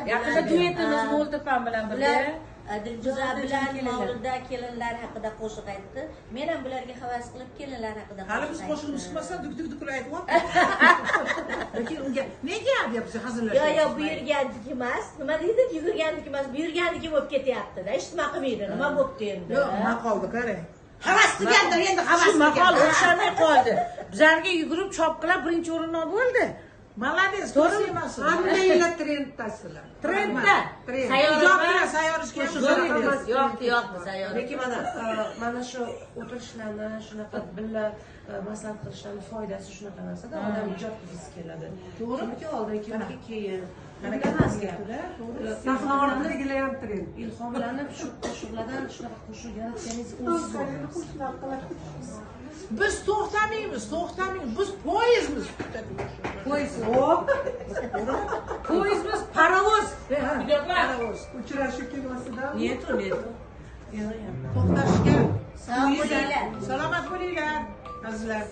Yaqinda duetimiz bo'ldi Fan bilan birga. Dilfuza bilan Mavluda kelinlar haqida qo'shiq aytdi. Men ham bularga havas qilib kelinlar haqida qo'shiq aytdim. Hali biz qo'shilib chiqmasdan duk aytyapti. Lekin unga nega deyapsiz hazillashib? Yo'q, bu yurganniki emas. Nima deydi? Yugurganniki emas, bu yurganniki bo'lib ketyapti-da. Eshitma qilmaydi. Nima bo'pti endi? Yo'q, maqolni qarang. Havas degandir, endi havas Shu maqol o'xshamay qoldi. Bizlarga yugurib chopqilab birinchi o'rinda bo'ldi. Malades, to'g'ri emas. Hammanglar trenddasizlar. Trendda. Sayyorishga Yo'q, sayyor. Lekin mana shu o'tirishlarni, shunaqa billa maslahat qilishlarning foydasi shunaqa narsada odam ijod qilgisi keladi. Kimniki oldin, kimniki keyin. Mana emas gapida. Sahnalardagilar ham trend. Ilhomlanib shu qo'shiqlardan shunaqa qo'shiq yaratganingiz o'zingiz. Biz to'xtamaymiz. Biz poyezdmiz. Poyezdimiz parovoz. Parovoz. Uchrashuv kinosida. Netu. To'xtashga. Sog' bo'linglar. Salomat bo'linglar, azizlar.